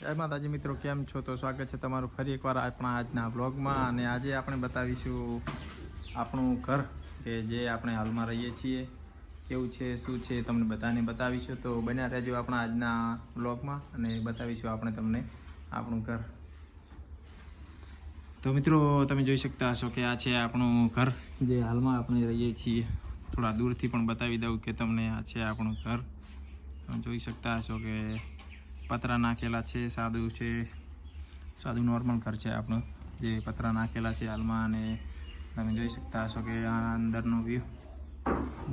જય માતાજી મિત્રો, કેમ છો? તો સ્વાગત છે તમારું ફરી એકવાર આપણા આજના બ્લોગમાં. અને આજે આપણે બતાવીશું આપણું ઘર કે જે આપણે હાલમાં રહીએ છીએ, કેવું છે, શું છે, તમને બધાને બતાવીશું. તો બન્યા રહેજો આપણા આજના બ્લોગમાં અને બતાવીશું આપણે તમને આપણું ઘર. તો મિત્રો, તમે જોઈ શકતા હશો કે આ છે આપણું ઘર જે હાલમાં આપણે રહીએ છીએ. થોડા દૂરથી પણ બતાવી દઉં કે તમને આ છે આપણું ઘર. તમે જોઈ શકતા હશો કે પતરા નાખેલા છે, સાદું નોર્મલ ઘર છે આપણું, જે પતરા નાખેલા છે હાલમાં. અને તમે જોઈ શકતા હશો કે આ અંદરનો વ્યૂ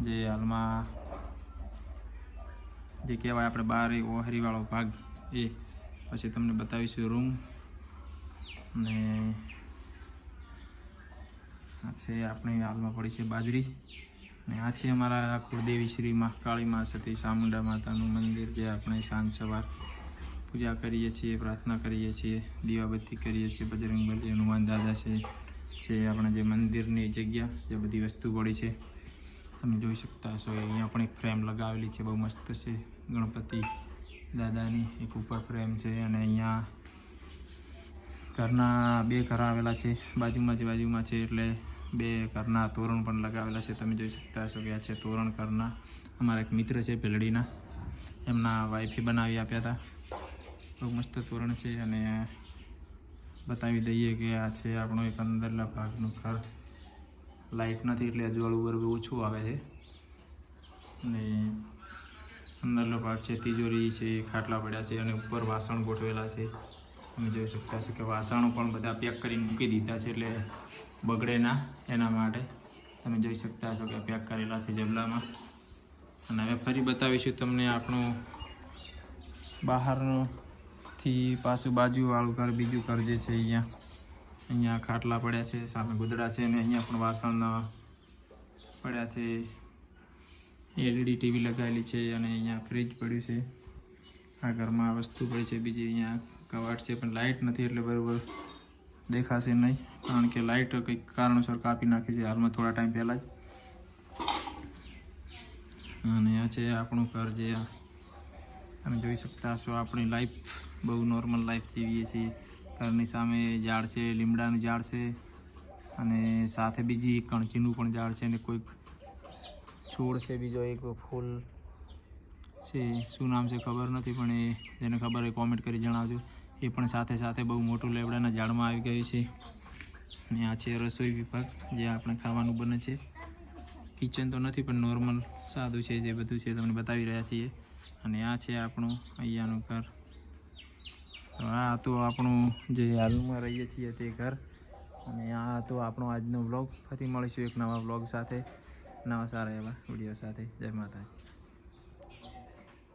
જે હાલમાં જે કહેવાય આપણે બહાર એક ઓહરીવાળો ભાગ, એ પછી તમને બતાવીશું રૂમ. અને આ છે આપણી હાલમાં પડી છે બાજરી. અને આ છે અમારા કુળદેવી શ્રી મહાકાળી મા સતી ચામુંડા માતાનું મંદિર, જે આપણે સાંજ સવાર પૂજા કરીએ છીએ, પ્રાર્થના કરીએ છીએ, દીવાબત્તી કરીએ છીએ. બજરંગબલી, હનુમાન દાદા છે આપણે જે મંદિરની જગ્યા, જે બધી વસ્તુ પડી છે તમે જોઈ શકતા હશો. અહીંયા પણ એક ફ્રેમ લગાવેલી છે, બહુ મસ્ત છે, ગણપતિ દાદાની એક ઉપર ફ્રેમ છે. અને અહીંયા ઘરના બે ઘર આવેલા છે, બાજુમાં છે, એટલે બે ઘરના તોરણ પણ લગાવેલા છે. તમે જોઈ શકતા હશો કે આ છે તોરણ ઘરના. અમારા એક મિત્ર છે ભેલડીના, એમના વાઈફે બનાવી આપ્યા હતા. બહુ મસ્ત તોરણ છે. અને બતાવી દઈએ કે આ છે આપણું એક અંદરના ભાગનું ઘર. લાઇટ નથી એટલે અજવાળું બરોબર ઓછું આવે છે. અને અંદરનો ભાગ છે, તિજોરી છે, ખાટલા પડ્યા છે અને ઉપર વાસણ ગોઠવેલા છે. તમે જોઈ શકતા છો કે વાસણો પણ બધા પેક કરીને મૂકી દીધા છે, એટલે બગડે ના એના માટે. તમે જોઈ શકતા છો કે પેક કરેલા છે જબલામાં. અને હવે ફરી બતાવીશું તમને આપણું બહારથી પાછું બાજુવાળું ઘર, બીજું ઘર જે છે. અહીંયા ખાટલા પડ્યા છે, સામે ગોદડા છે, અને અહીંયા પણ વાસણ પડ્યા છે. LED ટીવી લગાવેલી છે અને અહીંયા ફ્રીજ પડ્યું છે. આ ઘરમાં વસ્તુ પડી છે બીજી. અહીંયા કબાટ છે, પણ લાઇટ નથી એટલે બરાબર દેખાશે નહીં, કારણ કે લાઇટ કંઈક કારણોસર કાપી નાખી છે હાલમાં થોડા ટાઈમ પહેલાં જ. અને આ છે આપણું ઘર, જે તમે જોઈ શકતા હશો. આપણી લાઈફ બહુ નોર્મલ લાઈફ જીવીએ છીએ. ઘરની સામે ઝાડ છે, લીમડાનું ઝાડ છે, અને સાથે બીજી કણચીનું પણ ઝાડ છે, અને કોઈક છોડ છે બીજો, એક ફૂલ છે, શું નામ છે ખબર નથી, પણ એ જેને ખબર હોય કોમેન્ટ કરી જણાવજો. એ પણ સાથે બહુ મોટું લેબડાના ઝાડમાં આવી ગયું છે. અને આ છે રસોઈ વિભાગ, જે આપણે ખાવાનું બને છે. કિચન તો નથી, પણ નોર્મલ સાદું છે, જે બધું છે તમને બતાવી રહ્યા છીએ. અને આ છે આપણું અહીંયાનું ઘર. તો આ તો આપણું જે હાલમાં રહીએ છીએ તે ઘર. અને આ તો આપણો આજનો વ્લોગ. ફરી મળીશું એક નવા વ્લોગ સાથે, નવા સારા એવા વિડીયો સાથે. જય માતાજી.